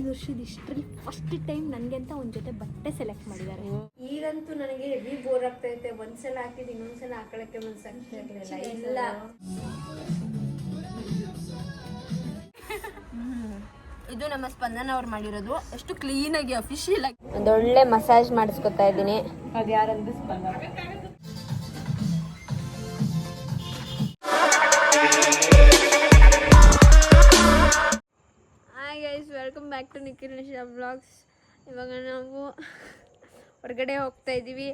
ವರ್ಷದ ಇಷ್ಟರಲ್ಲಿ first time ನನಗೆ ಅಂತ ಒಂದು ಜೊತೆ ಬಟ್ಟೆ ಸೆಲೆಕ್ಟ್ ಮಾಡಿದ್ದಾರೆ. ಈಗಂತೂ ನನಗೆ ಹೆವಿ ಬೋರ್ ಆಗ್ತೈತೆ. ಒಂದ್ಸಲ ಹಾಕಿದ್ದು ಇನ್ನೊಂದ್ಸಲ ಹಾಕೊಳಕ್ಕೆ ಮನ್ಸಾಗ್ತಾ ಇರ್ಲಿಲ್ಲ. ಇಲ್ಲ ಇದು ನಮ್ಮ ಸ್ಪಂದನ ಅವ್ರು ಮಾಡಿರೋದು. ಎಷ್ಟು ಕ್ಲೀನಾಗಿ ಅಫಿಷಿಯಲ್ ಆಗಿ ಒಂದೊಳ್ಳೆ ಮಸಾಜ್ ಮಾಡಿಸ್ಕೊತಾ ಇದ್ದೀನಿ. ಅದು ಯಾರಂದ್ರೆ Spandana. Hi guys, welcome back to Nikhil Nisha vlogs. ಇವಾಗ ನಾವು ಹೊರಗಡೆ ಹೋಗ್ತಾ ಇದ್ದೀವಿ.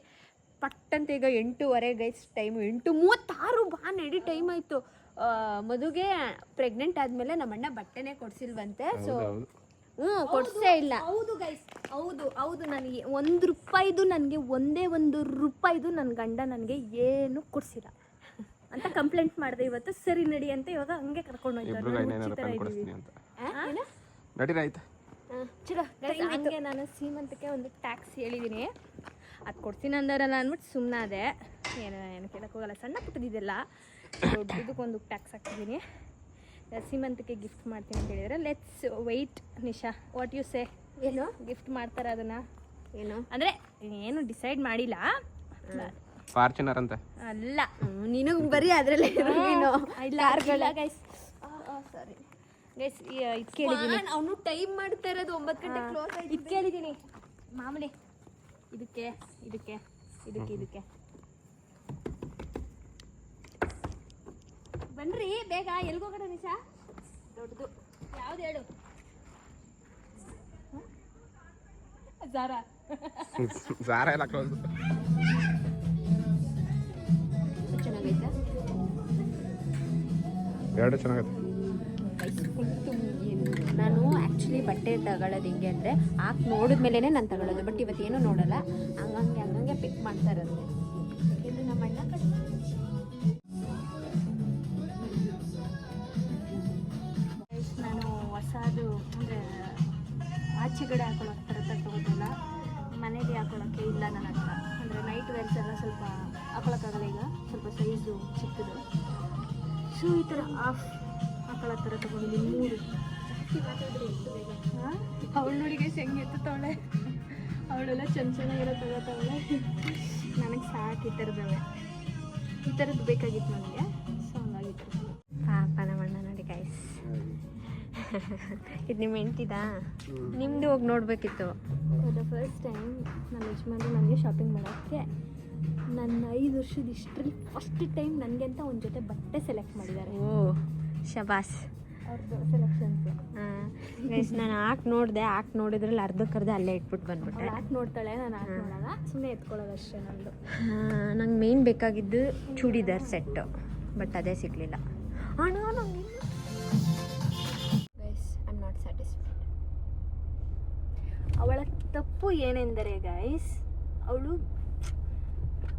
ಪಟ್ಟಂತ ಈಗ 8:15 ಗೈಸ್, ಟೈಮು 8:36. ಬಾ ನಡಿ, ಟೈಮ್ ಆಯಿತು. ಮದುಗೆ ಪ್ರೆಗ್ನೆಂಟ್ ಆದಮೇಲೆ ನಮ್ಮಣ್ಣ ಬಟ್ಟೆನೇ ಕೊಡಿಸಿಲ್ವಂತೆ. ಸೊ ಕೊಡಿಸೇ ಇಲ್ಲ. ಹೌದು ಗೈಸ್, ಹೌದು ನನಗೆ ₹1 ನನಗೆ ₹1 ನನ್ನ ಗಂಡ ನನಗೆ ಏನು ಕೊಡಿಸಿಲ್ಲ ಅಂತ ಕಂಪ್ಲೇಂಟ್ ಮಾಡಿದೆ ಇವತ್ತು. ಸರಿ ನಡಿ ಅಂತ ಇವಾಗ ಹಂಗೆ ಕರ್ಕೊಂಡು ಹೋಗ್ತಾರೆ. ಹಂಗೆ ನಾನು ಸೀಮಂತಕ್ಕೆ ಒಂದು ಟ್ಯಾಕ್ಸ್ ಹೇಳಿದ್ದೀನಿ, ಅದು ಕೊಡ್ತೀನಿ ಅಂದಾರಲ್ಲ ಅಂದ್ಬಿಟ್ಟು ಸುಮ್ಮನೆ ಅದೇ. ಏನು ಕೇಳಕ್ಕೆ ಹೋಗಲ್ಲ, ಸಣ್ಣ ಪುಟ್ಟದಿದೆಲ್ಲ. ದೊಡ್ಡದಕ್ಕೊಂದು ಟ್ಯಾಕ್ಸ್ ಹಾಕಿದ್ದೀನಿ. ಸೀಮಂತಕ್ಕೆ ಗಿಫ್ಟ್ ಮಾಡ್ತೀನಿ ಅಂತ ಹೇಳಿದರೆ let's wait. Nisha, what you say? ಏನು ಗಿಫ್ಟ್ ಮಾಡ್ತಾರೆ ಅದನ್ನ? ಏನು ಅಂದರೆ ಏನು ಡಿಸೈಡ್ ಮಾಡಿಲ್ಲ. ಫಾರ್ಚುನರ್ ಅಂತ ಅಲ್ಲ, ನೀನು ಬರೀ ಅದರಲ್ಲೇ ನೀನು ಗೈಸ್. ಸಾರಿ ಗೈಸ್, ಇದು ಕೇಳಿದ್ದೀನಿ. ಅವನು ಟೈಮ್ ಮಾಡ್ತಾ ಇರೋದು 9 ಗಂಟೆ ಕ್ಲೋಸ್ ಆಯ್ತು. ಇದು ಕೇಳಿದ್ದೀನಿ ಮಾಮೂಲಿ. ಇದಕ್ಕೆ ಬನ್ರಿ ಬೇಗ. ಎಲ್ಗೋಗೋಣ ನಿಶಾ? ದೊಡ್ಡದು ಯಾವ್ದು ಹೇಳು? ಝಾರ ಎಲ್ಲ ಕ್ಲೋಸ್. ಚೆನ್ನಾಗೈತೆ, ಎರಡು ಚೆನ್ನಾಗೈತೆ. ನಾನು ಆ್ಯಕ್ಚುಲಿ ಬಟ್ಟೆ ತಗೊಳ್ಳೋದು ಹೆಂಗೆ ಅಂದರೆ ಹಾಕಿ ನೋಡಿದ್ಮೇಲೆ ನಾನು ತಗೊಳ್ಳೋದು. ಬಟ್ ಇವತ್ತೇನು ನೋಡಲ್ಲ, ಹಂಗಂಗೆ ಪಿಕ್ ಮಾಡ್ತಾ ಇರೋದು. ಇದು ನಮ್ಮ ಅಣ್ಣ ಕಡೆ. ನಾನು ಹೊಸದು ಅಂದರೆ ಆಚೆಗಡೆ ಹಾಕೊಳ್ಳೋಕೆ ಥರ ತಗೊಳ್ಳೋದಿಲ್ಲ, ಮನೇಲಿ ಹಾಕೊಳ್ಳೋಕ್ಕೆ ಇಲ್ಲ ನನ್ನ ಹತ್ರ. ಅಂದರೆ ನೈಟ್ ವೇರ್ಸ್ ಎಲ್ಲ ಸ್ವಲ್ಪ ಹಾಕೊಳ್ಳೋಕ್ಕಾಗಲ್ಲ, ಈಗ ಸ್ವಲ್ಪ ಸೈಜು ಚಿಕ್ಕದು. ಸೊ ಈ ಥರ ಹಾಕೊಳ್ಳೋ ಥರ ತೊಗೊಂಡಿದ್ದೀನಿ 3. ಅವಳು ನೋಡಿಗೆ ಹೆಂಗೆ ಎತ್ತವಳೆ, ಅವಳೆಲ್ಲ ಚೆನ್ನಾಗಿರೋ ತಗೋತಾವಳೆ. ನನಗೆ ಸಾಕು ಈ ಥರದ್ದು ಬೇಕಾಗಿತ್ತು ನನಗೆ. ಸೊ ಹಂಗಾಗಿತ್ತು. ಪಾಪ ನಮ್ಮಣ್ಣ ನೋಡಿ ಗೈಸ್. ಇದು ನಿಮ್ಮ ಹೆಂಡ್ತಿದಾ? ನಿಮ್ಮದು ಹೋಗಿ ನೋಡಬೇಕಿತ್ತು. ದ ಫಸ್ಟ್ ಟೈಮ್ ನನ್ನ ಯಜಮಾನ್ರು ನನಗೆ ಶಾಪಿಂಗ್ ಮಾಡೋಕ್ಕೆ ನನ್ನ 5 ವರ್ಷದ ಇಷ್ಟರಲ್ಲಿ ಫಸ್ಟ್ ಟೈಮ್ ನನಗೆ ಅಂತ ಒಂದು ಜೊತೆ ಬಟ್ಟೆ ಸೆಲೆಕ್ಟ್ ಮಾಡಿದ್ದಾರೆ. ಓ ಶಬಾಸ್, ಅವ್ರದ್ದು ಸೆಲೆಕ್ಷನ್ಸು. ಗೈಸ್, ನಾನು ಹಾಕಿ ನೋಡಿದ್ರಲ್ಲಿ ಅರ್ಧಕ್ಕರ್ಧ ಅಲ್ಲೇ ಇಟ್ಬಿಟ್ಟು ಬಂದ್ಬಿಟ್ಟೆ. ಹಾಕಿ ನೋಡ್ತಾಳೆ, ನಾನು ಹಾಕಿ ನೋಡೋಲ್ಲ, ಸುಮ್ಮನೆ ಎತ್ಕೊಳ್ಳೋದು ಅಷ್ಟೇ ನಂದು. ನಂಗೆ ಮೇನ್ ಬೇಕಾಗಿದ್ದು ಚೂಡಿದಾರ್ ಸೆಟ್ಟು, ಬಟ್ ಅದೇ ಸಿಗಲಿಲ್ಲ. Guys, I am not satisfied. ಅವಳ ತಪ್ಪು ಏನೆಂದರೆ ಗೈಸ್, ಅವಳು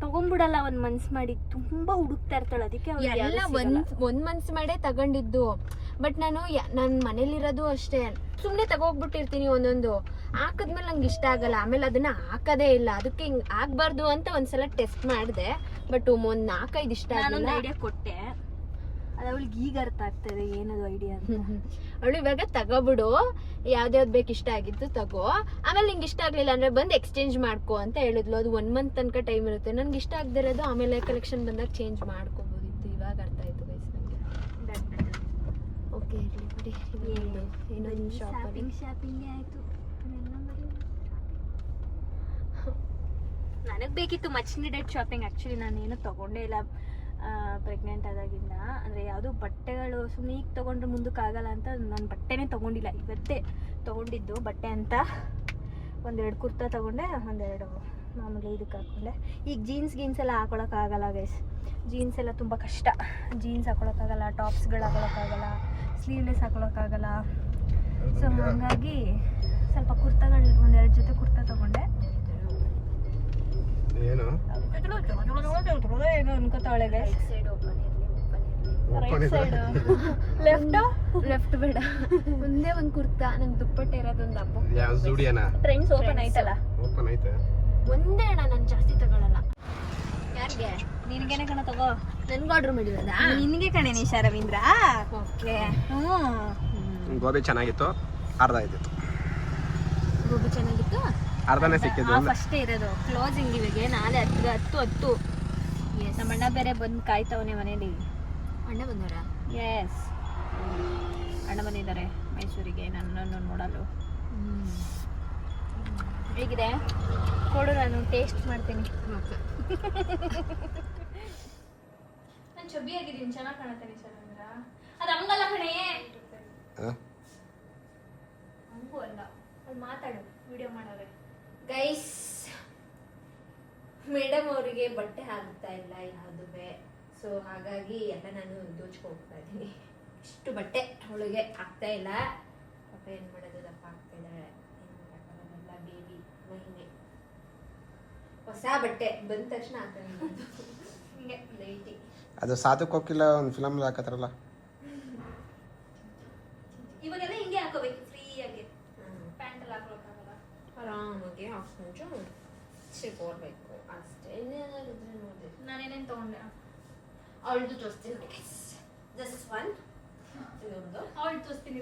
ತಗೊಂಡ್ಬಿಡಲ್ಲ ಒಂದು ಮನ್ಸು ಮಾಡಿ, ತುಂಬ ಹುಡುಕ್ತಾ ಇರ್ತಾಳೆ. ಅದಕ್ಕೆ ಒಂದು ಮನ್ಸು ಮಾಡೇ ತಗೊಂಡಿದ್ದು. ಬಟ್ ನಾನು ನನ್ನ ಮನೇಲಿರೋದು ಅಷ್ಟೇ, ಸುಮ್ಮನೆ ತಗೋಗ್ಬಿಟ್ಟಿರ್ತೀನಿ ಒಂದೊಂದು. ಹಾಕಿದ್ಮೇಲೆ ನಂಗೆ ಇಷ್ಟ ಆಗಲ್ಲ, ಆಮೇಲೆ ಅದನ್ನ ಹಾಕೋದೇ ಇಲ್ಲ. ಅದಕ್ಕೆ ಹಿಂಗೆ ಆಗಬಾರ್ದು ಅಂತ ಒಂದ್ಸಲ ಟೆಸ್ಟ್ ಮಾಡಿದೆ, ಬಟ್ ಒಂದು 4-5 ಇಷ್ಟ ಆಗಲ್ಲ. ಐಡಿಯಾ ಕೊಟ್ಟೆ, ಅದು ಅವಳಿಗೆ ಈಗ ಅರ್ಥ ಆಗ್ತದೆ ಏನದು ಐಡಿಯಾ ಅಂತ. ಅವಳು ಇವಾಗ ತಗೋಬಿಡು, ಯಾವ್ದ್ಯಾವ್ದು ಬೇಕು ಇಷ್ಟ ಆಗಿತ್ತು ತಗೋ, ಆಮೇಲೆ ನಿಂಗೆ ಇಷ್ಟ ಆಗಲಿಲ್ಲ ಅಂದರೆ ಬಂದು ಎಕ್ಸ್ಚೇಂಜ್ ಮಾಡ್ಕೋ ಅಂತ ಹೇಳಿದ್ಲು. ಅದು 1 ಮಂತ್ ತನಕ ಟೈಮ್ ಇರುತ್ತೆ. ನನಗೆ ಇಷ್ಟ ಆಗದಿರೋದು ಆಮೇಲೆ ಕಲೆಕ್ಷನ್ ಬಂದಾಗ ಚೇಂಜ್ ಮಾಡ್ಕೋಬೋದಿತ್ತು. ಇವಾಗ ಅರ್ಥ ಆಯಿತು ಗೈಸ್ ನನಗೆ. ಓಕೆ, ಇರಲಿ ಬಿಡಿ. ಇನ್ನೊಂದು ಶಾಪಿಂಗೇ ಆಯಿತು. ನನಗೆ ಬೇಕಿತ್ತು ಮಚ್ ನೀಡೆಡ್ ಶಾಪಿಂಗ್. ಆ್ಯಕ್ಚುಲಿ ನಾನೇನು ತೊಗೊಂಡೇ ಇಲ್ಲ ಪ್ರೆಗ್ನೆಂಟ್ ಆದಾಗಿಂದ. ಅಂದರೆ ಯಾವುದೂ ಬಟ್ಟೆಗಳು ಸುಮ್ಮನೆ ಈಗ ತೊಗೊಂಡ್ರೆ ಮುಂದಕ್ಕಾಗಲ್ಲ ಅಂತ ನಾನು ಬಟ್ಟೆನೇ ತೊಗೊಂಡಿಲ್ಲ. ಇವತ್ತೇ ತೊಗೊಂಡಿದ್ದು ಬಟ್ಟೆ ಅಂತ. 1-2 ಕುರ್ತಾ ತೊಗೊಂಡೆ, 1-2 ಮಾಮೂಲಿ ಇದಕ್ಕೆ ಹಾಕ್ಕೊಂಡೆ. ಈಗ ಗೀನ್ಸ್ ಎಲ್ಲ ಹಾಕೊಳಕ್ಕಾಗಲ್ಲ ಗೈಸ್. ಜೀನ್ಸ್ ಎಲ್ಲ ತುಂಬ ಕಷ್ಟ. ಜೀನ್ಸ್ ಹಾಕೊಳಕ್ಕಾಗಲ್ಲ, ಟಾಪ್ಸ್ಗಳು ಹಾಕೊಳಕ್ಕಾಗಲ್ಲ, ಸ್ಲೀವ್ಲೆಸ್ ಹಾಕೊಳಕ್ಕಾಗಲ್ಲ. ಸೊ ಹಾಗಾಗಿ ಸ್ವಲ್ಪ ಕುರ್ತಾಗಳು 1-2 ಜೊತೆ ಕುರ್ತಾ ತೊಗೊಂಡೆ. ಏನು ಅನ್ಕೋತಾವಳೆ ಗೈಸ್. ಲೆಫ್ಟ್ ಬೇಡ, ಒಂದೇ ಒಂದು ಕುರ್ತಾ. ನಂಗೆ ದುಪ್ಪಟ್ಟೆ ಇರೋದೊಂದು ಹಬ್ಬ. ಟ್ರೆಂಡ್ಸ್ ಓಪನ್ ಆಯ್ತಲ್ಲ, ಒಂದೇ ಅಣ್ಣ. ನಾನು ಜಾಸ್ತಿ ತಗೊಳಲ್ಲ. ಯಾರಿಗೆ? ನಿನಗೇನೆ ಕಣ ತಗೋ. ನನ್ಗೆ ಆರ್ಡರ್ ಮಾಡಿರೋದಾ? ನಿನಗೆ ಕಣೆ ನಿಶಾ ರವೀಂದ್ರ. ಓಕೆ. ಗೋಬಿ ಚೆನ್ನಾಗಿತ್ತು, ಅರ್ಧ ಆಯ್ತಿತ್ತು. ಗೋಬಿ ಚೆನ್ನಾಗಿತ್ತು. ಅರ್ಧನೇ ಸಿಕ್ಕಿದ್ದು ಅಂದ್ರೆ. ಫಸ್ಟೇ ಇರೋದು ಕ್ಲೋಸಿಂಗ್ ಇವಾಗ ನಾಳೆ 10 ನಮ್ಮ ಅಣ್ಣ ಬೇರೆ ಬಂದು ಕಾಯ್ತವನೆ ಮನೇಲಿ. ಅಣ್ಣ ಬಂದವರ? ಎಸ್, ಅಣ್ಣ ಬಂದಿದ್ದಾರೆ ಮೈಸೂರಿಗೆ ನನ್ನನ್ನು ನೋಡಲು. ಹೇಗಿದೆ ಕೊಡು, ನಾನು ಟೇಸ್ಟ್ ಮಾಡ್ತೀನಿ. ನಾನು ಚಬ್ಬಿ ಆಗಿದ್ದೀನಿ, ಚೆನ್ನಾಗಿ ಕಾಣುತ್ತೇನೆ ಸರ್ ಅಂದ್ರ. ಅದು ಹಂಗಲ್ಲ ಕಣೆ, ಹಂಗೂ ಅಲ್ಲ, ಅದು ಮಾತಾಡು ವಿಡಿಯೋ ಮಾಡೋರೆ. ಗೈಸ್, ಮೇಡಮ್ ಅವರಿಗೆ ಬಟ್ಟೆ ಆಗುತ್ತಾ ಇಲ್ಲ ಯಾವುದುವೆ. ಸೊ ಹಾಗಾಗಿ ಎಲ್ಲ ನಾನು ದೋಚ್ಕೊಳ್ತಾ ಇದ್ದೀನಿ. ಇಷ್ಟು ಬಟ್ಟೆ ಅವಳಿಗೆ ಆಗ್ತಾ ಇಲ್ಲ. ಪಾಪ ಏನು ಮಾಡೋದು, ದಪ್ಪ ಆಗ್ತಾ ಇದ್ದಾಳೆ. ಏನು ಮಾಡೋಕ್ಕಾಗಲ್ಲ, ಬೇಬಿ ಮಹಿಮೆ. ಹೊಸ ಬಟ್ಟೆ ಬಂದ ತಕ್ಷಣ ಆಗ್ತಾ ಹಿಂಗೆ ಲೈಟಿ. ಅದು ಸಾಧುಕ್ ಹೋಗಿಲ್ಲ ಒಂದು ಫಿಲಮ್ ಹಾಕತ್ತಾರಲ್ಲ, ಇವಾಗೆಲ್ಲ ಹಿಂಗೆ ಹಾಕೋಬೇಕು ಫ್ರೀಯಾಗಿ. ಪ್ಯಾಂಟ್ ಎಲ್ಲ ಹಾಕೋಕ್ಕಾಗಲ್ಲ, ಆರಾಮಾಗಿ ಹಾಕೊಂಡು ಸಿಗೋರ್ಬೇಕು ಅಷ್ಟೇ. ಇನ್ನೇನಾದ್ರು ಇದ್ರೆ ನೋಡಿ. ನಾನೇನೇನು ತಗೊಂಡೆ ಅವಳದು ತೋರಿಸ್ತೀನಿ. ಜಸ್ಟ್ ಒನ್ ಇದೊಂದು ಅವಳು ತೋರಿಸ್ತೀನಿ.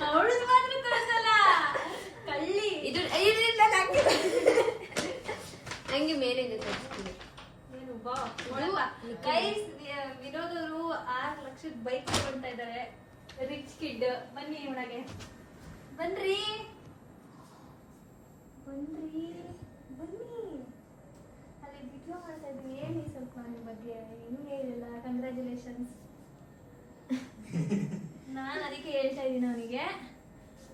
ಅವಳು ಮಾತ್ರ ತೋರಿಸಲ್ಲ, ಕಳ್ಳಿ. ಇದು ಹಂಗೆ ಮೇಲಿಂದ ತೋರಿಸ್ತೀನಿ. ಏನು ಬಾ ಗೈಸ್, ವಿನೋದ್ ಅವರು 6 ಲಕ್ಷದ ಬೈಕ್ ತಗೊಂತಾ ಇದ್ದಾರೆ. Rich kid. ಬನ್ನಿ ಒಳಗೆ, ಬನ್ರಿ ಬನ್ರಿ ಬನ್ನಿ. ಅಲ್ಲಿ ವಿಡಿಯೋ ಮಾಡ್ತಾ ಇದ್ದೀನಿ, ಹೇಳಿ ಸ್ವಲ್ಪ ನಿಮ್ಮ ಬಗ್ಗೆ. ಇನ್ನೂ ಹೇಳಿಲ್ಲ. ಕಂಗ್ರ್ಯಾಚುಲೇಷನ್ಸ್. ನಾನು ಅದಕ್ಕೆ ಹೇಳ್ತಾ ಇದ್ದೀನಿ ಅವನಿಗೆ,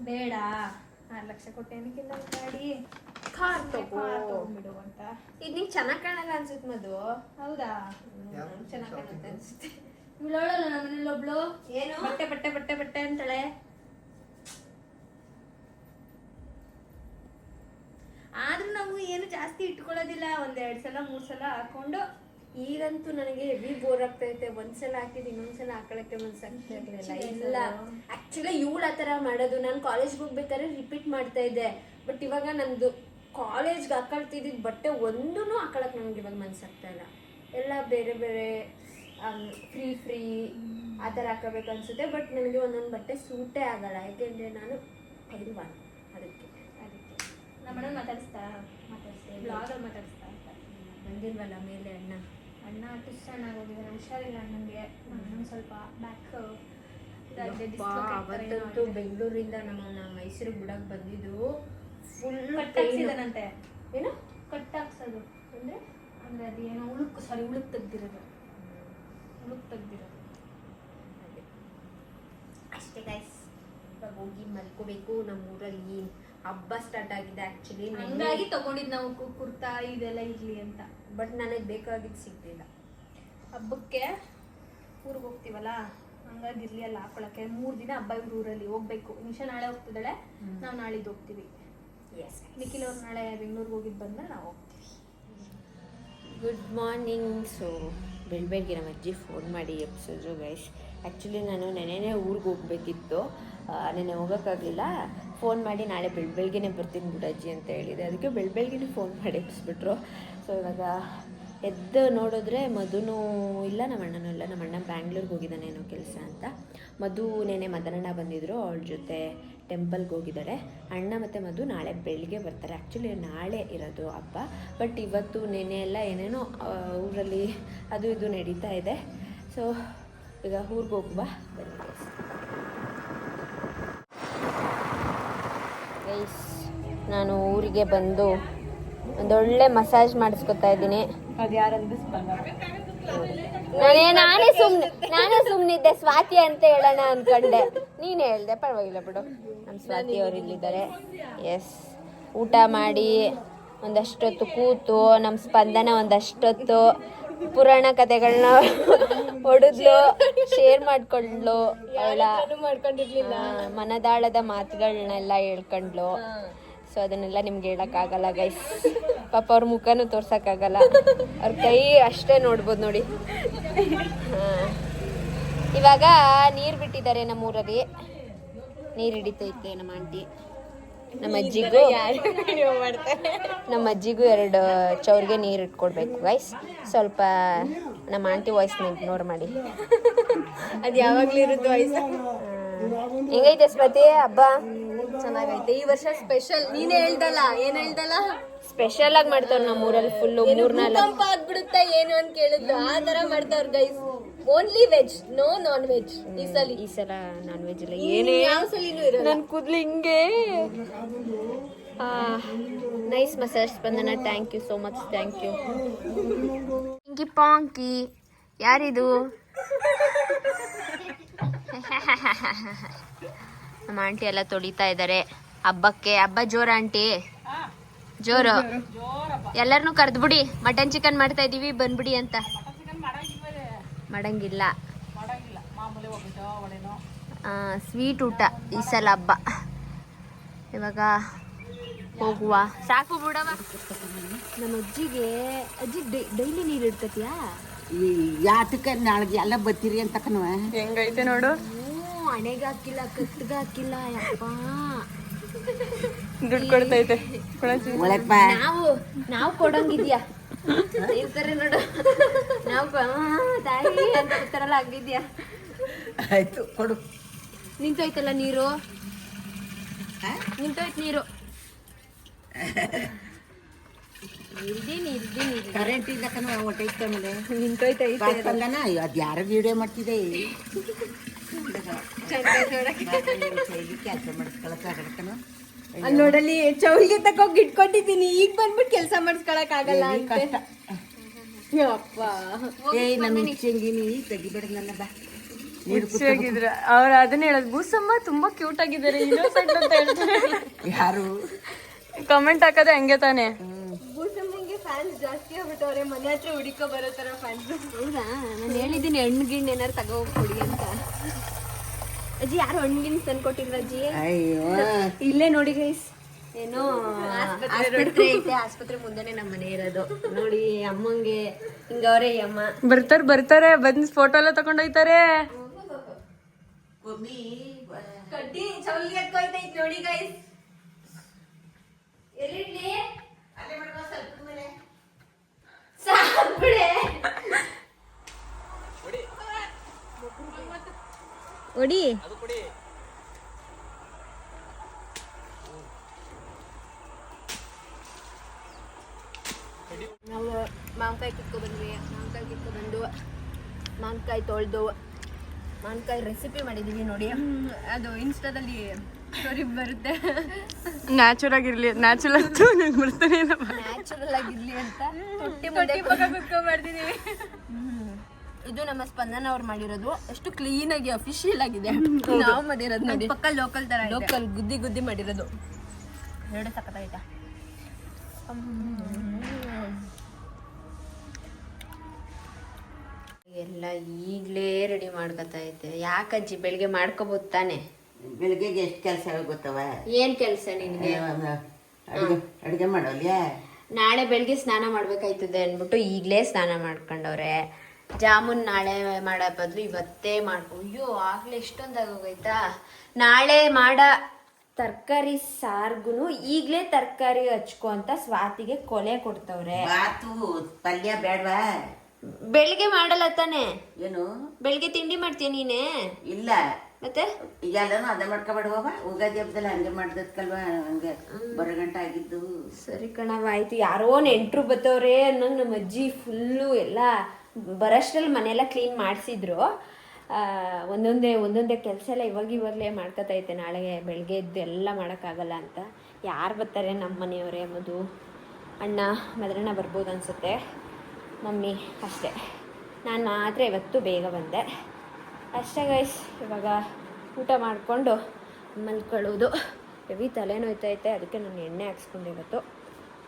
ಬೇಡ 6 ಲಕ್ಷ ಕೊಟ್ಟೆ ಏನಕ್ಕಿಲ್ಲ ಗಾಡಿ, ಕಾರ್ ತಗೊಂಡ್ಬಿಡು ಅಂತ. ಇದು ನಿಂಗೆ ಚೆನ್ನಾಗಿ ಕಾಣಲ್ಲ ಅನ್ಸುತ್ತೆ ಮಧು. ಹೌದಾ? ಚೆನ್ನಾಗಿ ಕಾಣುತ್ತೆ ಅನ್ಸುತ್ತೆ. ಇವಳಲ್ಲ ನಮ್ಮನೇಲಿ ಒಬ್ಳು ಏನು ಬಟ್ಟೆ ಬಟ್ಟೆ ಬಟ್ಟೆ ಬಟ್ಟೆ ಅಂತಾಳೆ. ಆದ್ರೂ ನಾವು ಏನು ಜಾಸ್ತಿ ಇಟ್ಕೊಳ್ಳೋದಿಲ್ಲ, 1-2 ಸಲ 3 ಸಲ ಹಾಕೊಂಡು. ಈಗಂತೂ ನನಗೆ ಹೆವಿ ಬೋರ್ ಆಗ್ತಾ ಐತೆ. ಒಂದ್ಸಲ ಹಾಕಿದ್ ಇನ್ನೊಂದ್ಸಲ ಹಾಕೊಳಕ್ಕೆ ಮನ್ಸಾಗ್ತಾ ಇರ್ಲಿಲ್ಲ. ಇಲ್ಲ, ಆಕ್ಚುಲಿ ಇವಳು ಆ ಥರ ಮಾಡೋದು. ನಾನು ಕಾಲೇಜ್ಗೆ ಹೋಗ್ಬೇಕಾದ್ರೆ ರಿಪೀಟ್ ಮಾಡ್ತಾ ಇದ್ದೆ. ಬಟ್ ಇವಾಗ ನಂದು ಕಾಲೇಜ್ಗೆ ಹಾಕೊಳ್ತಿದ್ದಿದ್ದು ಬಟ್ಟೆ ಒಂದೂ ಹಾಕೊಳಕ್ಕೆ ನನಗೆ ಇವಾಗ ಮನ್ಸಾಗ್ತಾ ಇಲ್ಲ. ಎಲ್ಲ ಬೇರೆ ಬೇರೆ ಫ್ರೀ ಆ ಥರ ಹಾಕೋಬೇಕು ಅನ್ಸುತ್ತೆ. ಬಟ್ ನನಗೆ ಒಂದೊಂದು ಬಟ್ಟೆ ಸೂಟೇ ಆಗಲ್ಲ, ಯಾಕೆಂದರೆ ನಾನು ಪೈಲ್ವಾನ್. ಅದಕ್ಕೆ ನಮ್ಮಣ್ಣ ಮಾತಾಡಿಸ್ತಾ ಬ್ಲಾಗಲ್ಲಿ ಮಾತಾಡಿಸ್ತಾ ಬಂದಿಲ್ವಲ್ಲ ಮೇಲೆ ಅಣ್ಣ ಟುಸ್ಸನ್ ಆಗೋಗಿದ್ದಾರೆ, ಹುಷಾರಿಲ್ಲ ಅಣ್ಣಂಗೆ. ನಾನು ಸ್ವಲ್ಪ ಬ್ಯಾಕ್ ಅವತ್ತಂತೂ ಬೆಂಗಳೂರಿಂದ ನಮ್ಮನ್ನ ಮೈಸೂರಿಗೆ ಬಿಡಕ್ಕೆ ಬಂದಿದ್ದು ಫುಲ್ ಕಟ್ಟಾಕ್ಸಿದಾನಂತೆ. ಏನು ಕಟ್ಟಾಕ್ಸೋದು ಅಂದರೆ ಅಂದರೆ ಅದು ಏನೋ ಉಳುಕ್ ತೆಗ್ದಿರೋದು. ಅಷ್ಟೇ ಗೈಸ್. ಇವಾಗ ಹೋಗಿ ಮಲ್ಕೋಬೇಕು. ನಮ್ಮೂರಲ್ಲಿ ಹಬ್ಬ ಸ್ಟಾರ್ಟ್ ಆಗಿದೆ ಆಕ್ಚುಲಿ. ಹಂಗಾಗಿ ತಗೊಂಡಿದ್ದು ನಾವು ಕುರ್ತಾ ಇದೆಲ್ಲ ಇರ್ಲಿ ಅಂತ. ಬಟ್ ನನಗೆ ಬೇಕಾಗಿದ್ದು ಸಿಗ್ಲಿಲ್ಲ. ಹಬ್ಬಕ್ಕೆ ಊರಿಗೆ ಹೋಗ್ತೀವಲ್ಲ, ಹಂಗಾಗಿ ಇರ್ಲಿ ಅಲ್ಲಿ ಹಾಕೊಳಕ್ಕೆ. 3 ದಿನ ಹಬ್ಬ ಇವ್ರ ಊರಲ್ಲಿ ಹೋಗ್ಬೇಕು. ನಿಮಿಷ ನಾಳೆ ಹೋಗ್ತಿದ್ದಾಳೆ, ನಾವು ನಾಳಿದ್ದು ಹೋಗ್ತೀವಿ. ನಿಖಿಲ್ ಅವ್ರು ನಾಳೆ ಬೆಂಗಳೂರಿಗೆ ಹೋಗಿದ್ದು ಬಂದ್ರೆ ನಾವು ಹೋಗ್ತೀವಿ. Good morning. ಸೊ ಬೆಳಗ್ಗೆ ನಮ್ಮ ಅಜ್ಜಿ ಫೋನ್ ಮಾಡಿ ಎಬ್ಸಿದ್ರು ಗೈಸ್. ಆ್ಯಕ್ಚುಲಿ ನಾನು ನೆನೆನೇ ಊರಿಗೆ ಹೋಗ್ಬೇಕಿತ್ತು, ನೆನೆ ಹೋಗೋಕ್ಕಾಗಲಿಲ್ಲ. ಫೋನ್ ಮಾಡಿ ನಾಳೆ ಬೆಳಗ್ಗೆನೇ ಬರ್ತೀನಿ ಬಿಡಜ್ಜಿ ಅಂತ ಹೇಳಿದೆ. ಅದಕ್ಕೆ ಬೆಳಗ್ಗೆನೇ ಫೋನ್ ಮಾಡಿ ಎಬ್ಬಿಸ್ಬಿಟ್ರು. ಸೊ ಇವಾಗ ಎದ್ದು ನೋಡಿದ್ರೆ ಮಧುನೂ ಇಲ್ಲ, ನಮ್ಮ ಅಣ್ಣನೂ ಇಲ್ಲ. ನಮ್ಮ ಅಣ್ಣ ಬ್ಯಾಂಗ್ಳೂರ್ಗೆ ಹೋಗಿದ್ದಾನೆ ಏನೋ ಕೆಲಸ ಅಂತ. ಮಧು ನೆನೆ ಮದನಣ್ಣ ಬಂದಿದ್ದರು, ಅವಳ ಜೊತೆ ಟೆಂಪಲ್ಗೆ ಹೋಗಿದ್ದಾಳೆ. ಅಣ್ಣ ಮತ್ತು ಮಧು ನಾಳೆ ಬೆಳಿಗ್ಗೆ ಬರ್ತಾರೆ. ಆ್ಯಕ್ಚುಲಿ ನಾಳೆ ಇರೋದು ಹಬ್ಬ, ಬಟ್ ಇವತ್ತು ನೆನೆ ಎಲ್ಲ ಏನೇನೋ ಊರಲ್ಲಿ ಅದು ಇದು ನಡೀತಾ ಇದೆ. ಸೊ ಈಗ ಊರಿಗೆ ಹೋಗುವ ಬನ್ನಿ ಗೈಸ್. ನಾನು ಊರಿಗೆ ಬಂದು ಒಂದೊಳ್ಳೆ ಮಸಾಜ್ ಮಾಡಿಸ್ಕೊತಾ ಇದ್ದೀನಿ. ಅದು ಯಾರಂದ್ರೆ ನಾನೇ ಸುಮ್ಮನಿದ್ದೆ, ಸ್ವಾತಿ ಅಂತ ಹೇಳೋಣ ಅಂದ್ಕೊಂಡೆ. ನೀನೇ ಹೇಳ್ದೆ, ಪರವಾಗಿಲ್ಲ ಬಿಡು. ನಮ್ಮ ಸ್ವಾತಿ ಅವರು ಇಲ್ಲಿದ್ದಾರೆ. ಎಸ್, ಊಟ ಮಾಡಿ ಒಂದಷ್ಟೊತ್ತು ಕೂತು ನಮ್ಮ ಸ್ಪಂದನ ಒಂದಷ್ಟೊತ್ತು ಪುರಾಣ ಕಥೆಗಳನ್ನ ಹೊಡೆದ್ಲು, ಶೇರ್ ಮಾಡ್ಕೊಂಡ್ಲು, ಮಾಡ್ಕೊಂಡಿರ್ಲಿಲ್ಲ, ಮನದಾಳದ ಮಾತುಗಳನ್ನೆಲ್ಲ ಹೇಳ್ಕೊಂಡ್ಲು. ಸೊ ಅದನ್ನೆಲ್ಲ ನಿಮ್ಗೆ ಹೇಳೋಕ್ಕಾಗಲ್ಲ ಗೈಸ್. ಪಾಪ ಅವ್ರ ಮುಖನೂ ತೋರ್ಸೋಕ್ಕಾಗಲ್ಲ, ಅವ್ರ ಕೈ ಅಷ್ಟೇ ನೋಡ್ಬೋದು ನೋಡಿ. ಇವಾಗ ನೀರು ಬಿಟ್ಟಿದ್ದಾರೆ ನಮ್ಮೂರಲ್ಲಿ, ನೀರು ಹಿಡಿತೈತೆ ನಮ್ಮ ಆಂಟಿ. ನಮ್ಮ ಅಜ್ಜಿಗೂ 2 ಚೌರ್ಗೆ ನೀರು ಇಟ್ಕೊಡ್ಬೇಕು ಗೈಸ್. ಸ್ವಲ್ಪ ನಮ್ಮ ಆಂಟಿ ವಾಯ್ಸ್ನ ಇಗ್ನೋರ್ ಮಾಡಿ. ಅದು ಯಾವಾಗಲೂ ಇರೋದು ವಾಯ್ಸ್. ಹೆಂಗೈತೆ ಸ್ಮೃತಿ ಹಬ್ಬ? ಚೆನ್ನಾಗೈತೆ ಈ ವರ್ಷ ಸ್ಪೆಷಲ್. ನೀನೇ ಹೇಳ್ದಲ್ಲ, ಏನ್ ಹೇಳ್ದಲ್ಲ, ಸ್ಪೆಷಲ್ ಆಗಿ ಮಾಡ್ತಾವ್ರ ನಮ್ಮ ಊರಲ್ಲಿ ಫುಲ್ ಭೂಕಂಪ ಆಗ್ಬಿಡುತ್ತೆ ಏನು ಅಂತ ಕೇಳಿದ್ದು ಆ ತರ ಮಾಡ್ತಾವ್ರ guys. Only veg, no non veg ಈ ಸಲ ನಾನ್ ವೆಜ್ ಇಲ್ಲ ಏನೇ. ಯಾವ ಸಲಿನೂ ಇರಲ್ಲ. ನನ್ ಕೂದ್ಲು ಹಿಂಗೆ. Nice massage Spandana, thank you so much, thank you. ಹಿಂಗಿ ಪಾಂಕಿ ಯಾರಿದು? ನಮ್ಮ ಆಂಟಿ ಎಲ್ಲ ತೊಳಿತಾ ಇದ್ದಾರೆ ಹಬ್ಬಕ್ಕೆ. ಹಬ್ಬ ಜೋರ ಆಂಟಿ? ಜೋರು. ಎಲ್ಲರನ್ನೂ ಕರೆದ್ಬಿಡಿ, ಮಟನ್ ಚಿಕನ್ ಮಾಡ್ತಾ ಇದೀವಿ ಬಂದ್ಬಿಡಿ ಅಂತ. ಮಾಡಂಗಿಲ್ಲ, ಸ್ವೀಟ್ ಊಟ ಈ ಸಲ ಹಬ್ಬ. ಇವಾಗ ಹೋಗುವ, ಸಾಕು ಬಿಡವ. ನಮ್ಮ ಅಜ್ಜಿಗೆ ಡೈಲಿ ನೀರು ಇಡ್ತತಿಯಾ? ಯಾತಕ್ಕೆ ನಾಳೆಗೆ ಎಲ್ಲ ಬತ್ತೀರಿ ಅಂತ ಕಣವ. ಹೆಂಗೈತೆ ನೋಡು. ಹಣೆಗೆ ಹಾಕಿಲ್ಲ, ಕತ್ತಿಗೆ ಹಾಕಿಲ್ಲ. ಯಪ್ಪ ದುಡ್ಡು ಕೊಡ್ತೈತೆ. ಒಳಪ್ಪ ನಾವು ಕೊಡಂಗಿದ್ಯಾ ಇರ್ತಾರೆ ನೋಡು. ನಾವು ತಾಯಿ ಅಂತ ಇರ್ತಾರಲ್ಲ ಆಗಿದ್ಯಾ. ಆಯ್ತು ಕೊಡು. ನಿಂತೋಯ್ತಲ್ಲ ನೀರು, ನಿಂತೋಯ್ತು ನೀರು. ಕರೆಂಟ್ ಇಲ್ಲ ಕಣವ, ಹೊಟ್ಟೈತೆ ಆಮೇಲೆ ನಿಂತೋಯ್ತೈತೆ ಬಂದನ. ಅದ್ ಯಾರ ವಿಡಿಯೋ ಮಾಡ್ತಿದೆ ಕೆಲಸ ಮಾಡಿಸ್ಕೊಳಕ್ಕಾಗಲ್ಲ ಕಣವ. ಅಲ್ಲಿ ನೋಡಲ್ಲಿ ಚೌಲ್ಗೆ ತಗೋಗಿ ಇಟ್ಕೊಂಡಿದ್ದೀನಿ, ಈಗ ಬಂದ್ಬಿಟ್ಟು ಕೆಲಸ ಮಾಡಿಸ್ಕೊಳಕ್ ಆಗಲ್ಲ ಅಂತ. ಕಷ್ಟ. ಅಪ್ಪ ಏಯ್ ನನ್ನ ಹುಚ್ಚಂಗಿನಿ ತೆಗಿಬೇಡ ನನ್ನ ಬಾ. ನೀರು ಹುಚ್ಚಾಗಿದ್ರ ಅವ್ರ ಅದನ್ನ ಹೇಳೋದು. ಬೂಸಮ್ಮ ತುಂಬಾ ಕ್ಯೂಟ್ ಆಗಿದ್ದಾರೆ, ಇನ್ನೋಸೆಂಟ್ ಅಂತ ಹೇಳ್ತಾರೆ. ಯಾರು ಕಮೆಂಟ್ ಹಾಕೋದೆ ಹಂಗೆ ತಾನೆ. ಬೂಸಮ್ಮಂಗೆ ಫ್ಯಾನ್ಸ್ ಜಾಸ್ತಿ ಆಗ್ಬಿಟ್ಟವ್ರೆ, ಮನೆ ಹತ್ರ ಹುಡುಕೋ ಬರೋ ತರ ಫ್ಯಾನ್ಸ್. ಹೌದಾ? ನಾನು ಹೇಳಿದ್ದೀನಿ ಹಣ್ಣು ಗಿಣ್ಣು ಏನಾರು ತಗೋ ಕೊಡಿ ಅಂತ. ಅಜ್ಜಿ ಯಾರು ಹಣ್ಣು ಗಿಣ್ಣು ತಂದ್ಕೊಟ್ಟಿದ್ರ ಅಜ್ಜಿ? ಅಯ್ಯೋ ಇಲ್ಲೇ ನೋಡಿ ಗೈಸ್, ಏನೋ ಆಸ್ಪತ್ರೆ ಐತೆ, ಆಸ್ಪತ್ರೆ ಮುಂದೆನೆ ನಮ್ಮ ಮನೆ ಇರೋದು. ನೋಡಿ ಅಮ್ಮಂಗೆ ಹಿಂಗವ್ರೆ ಅಮ್ಮ. ಬರ್ತಾರೆ ಬಂದ್ ಫೋಟೋ ಎಲ್ಲ ತಗೊಂಡೋಯ್ತಾರೆ. ಕಡ್ಡಿ ಚೌಲ್ಗೆ ಎತ್ಕೊಯ್ತೈತ್ ನೋಡಿ ಗೈಸ್. ಎಲ್ಲಿಡ್ಲಿ? ಸಾಕ್ಬಿಡೆ. ಒಡಿ. ನಾವು ಮಾವಿನಕಾಯಿ ಕಿತ್ಕೊಬಂದ್ವಿ. ಮಾವಿನಕಾಯಿ ಕಿತ್ಕೊಬಂದು ಮಾವಿನಕಾಯಿ ತೊಳೆದು ಮಾವಿನಕಾಯಿ ರೆಸಿಪಿ ಮಾಡಿದೀವಿ ನೋಡಿ. ಅದು ಇನ್ಸ್ಟಾದಲ್ಲಿ ಸ್ಟೋರಿ ಬರುತ್ತೆ. ನ್ಯಾಚುರಲ್ ಆಗಿರ್ಲಿ, ನ್ಯಾಚುರಲ್ ಬರ್ತಾನೆ ನ್ಯಾಚುರಲ್ ಆಗಿರ್ಲಿ ಅಂತ ತೊಟ್ಟಿ ಮುಂದೆ ಕುತ್ಕೊಂಡ್ಬರ್ತಿದೀವಿ. ಇದು ನಮ್ಮ ಸ್ಪಂದನ ಅವ್ರು ಮಾಡಿರೋದು. ಎಷ್ಟು ಕ್ಲೀನ್ ಆಗಿ ಅಫಿಷಿಯಲ್ ಆಗಿದೆ. ನಾವು ಮಾಡಿರೋದು ನೋಡಿ, ಪಕ್ಕ ಲೋಕಲ್ ತರ, ಲೋಕಲ್ ಗುದ್ದಿ ಗುದ್ದಿ ಮಾಡಿರೋದು. ಎರಡು ಸಖತ್ತಾಯ್ತಾ. ಎಲ್ಲ ಈಗಲೇ ರೆಡಿ ಮಾಡ್ಕೊತಾ ಐತೆ. ಯಾಕಜ್ಜಿ ಬೆಳಿಗ್ಗೆ ಮಾಡ್ಕೋಬೋದು ತಾನೆ? ಬೆಳಿಗ್ಗೆಗೆ ಎಷ್ಟು ಕೆಲಸ ಗೊತ್ತವ? ಏನ್ ಕೆಲಸ ನಿನ್ಗೆ? ಅಡುಗೆ ಮಾಡೋಲ್ಯಾ? ನಾಳೆ ಬೆಳಿಗ್ಗೆ ಸ್ನಾನ ಮಾಡ್ಬೇಕಾಯ್ತದೆ ಅನ್ಬಿಟ್ಟು ಈಗಲೇ ಸ್ನಾನ ಮಾಡ್ಕೊಂಡವ್ರೆ. ಜಾಮೂನ್ ನಾಳೆ ಮಾಡೋ ಬದಲು ಇವತ್ತೇ ಮಾಡ್ಕೊ. ಅಯ್ಯೋ ಆಗ್ಲೇ ಎಷ್ಟೊಂದಾಗೋಗೈತಾ. ನಾಳೆ ಮಾಡ ತರಕಾರಿ ಸಾರ್ಗುನು ಈಗಲೇ ತರಕಾರಿ ಹಚ್ಕೊ ಅಂತ ಸ್ವಾತಿಗೆ ಕೊಲೆ ಕೊಡ್ತವ್ರೆ. ಬಾತು ಪಲ್ಯ ಬೇಡವಾ? ಬೆಳಿಗ್ಗೆ ಮಾಡಲ್ಲ ತಾನೆ? ಏನು ಬೆಳಿಗ್ಗೆ ತಿಂಡಿ ಮಾಡ್ತೀಯ ನೀನೆ? ಇಲ್ಲ ಮತ್ತೆ ಎಲ್ಲಾನು ಅದೇ ಮಾಡ್ಕೊಬೇಡವ. ಉಗಾದಿ ಹಬ್ಬದಲ್ಲಿ ಹಂಗೆ ಮಾಡ್ದಲ್ವಾ, ಹಂಗೆ ಬರೋ ಗಂಟೆ ಆಗಿದ್ದು. ಸರಿ ಕಣವ, ಆಯ್ತು. ಯಾರೋ ನೆಂಟ್ರು ಬತ್ತವ್ರೆ ಅನ್ನೋಂಗೆ ನಮ್ಮ ಅಜ್ಜಿ ಫುಲ್ಲು ಎಲ್ಲ ಬರೋಷ್ಟ್ರಲ್ಲಿ ಮನೆಯೆಲ್ಲ ಕ್ಲೀನ್ ಮಾಡಿಸಿದ್ರು. ಒಂದೊಂದೇ ಕೆಲಸ ಎಲ್ಲ ಇವಾಗಲೇ ಮಾಡ್ಕೊತೈತೆ. ನಾಳೆ ಬೆಳಗ್ಗೆ ಎದ್ದು ಎಲ್ಲ ಮಾಡೋಕ್ಕಾಗಲ್ಲ ಅಂತ. ಯಾರು ಬರ್ತಾರೆ? ನಮ್ಮ ಮನೆಯವರೇ, ಮಧು ಅಣ್ಣ ಮದ್ರಣ್ಣ ಬರ್ಬೋದು ಅನಿಸುತ್ತೆ, ಮಮ್ಮಿ ಅಷ್ಟೇ. ನಾನು ಮಾತ್ರ ಇವತ್ತು ಬೇಗ ಬಂದೆ ಅಷ್ಟೇ ಗೈಸ್. ಇವಾಗ ಊಟ ಮಾಡಿಕೊಂಡು ಮಲ್ಕೊಳ್ಳೋದು. ಹೆವಿ ತಲೆನೋಯ್ತೈತೆ, ಅದಕ್ಕೆ ನಾನು ಎಣ್ಣೆ ಹಾಕ್ಸ್ಕೊಂಡೆ ಇವತ್ತು.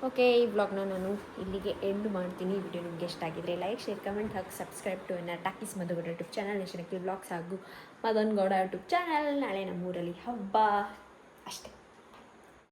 ಓಕೆ, ಈ ವ್ಲಾಗ್ನ ನಾನು ಇಲ್ಲಿಗೆ ಎಂಡ್ ಮಾಡ್ತೀನಿ. ಈ ವಿಡಿಯೋ ನಿಮ್ಗೆ ಇಷ್ಟ ಆಗಿದ್ರೆ ಲೈಕ್, ಶೇರ್, ಕಮೆಂಟ್ ಹಾಕಿ subscribe to talkies Madhu Gowda YouTube channel, national vlogs ಹಾಗೂ ಮದನ್ ಗೌಡ ಯೂಟ್ಯೂಬ್ ಚಾನಲ್. ನಾಳೆ ನಮ್ಮೂರಲ್ಲಿ ಹಬ್ಬ ಅಷ್ಟೇ.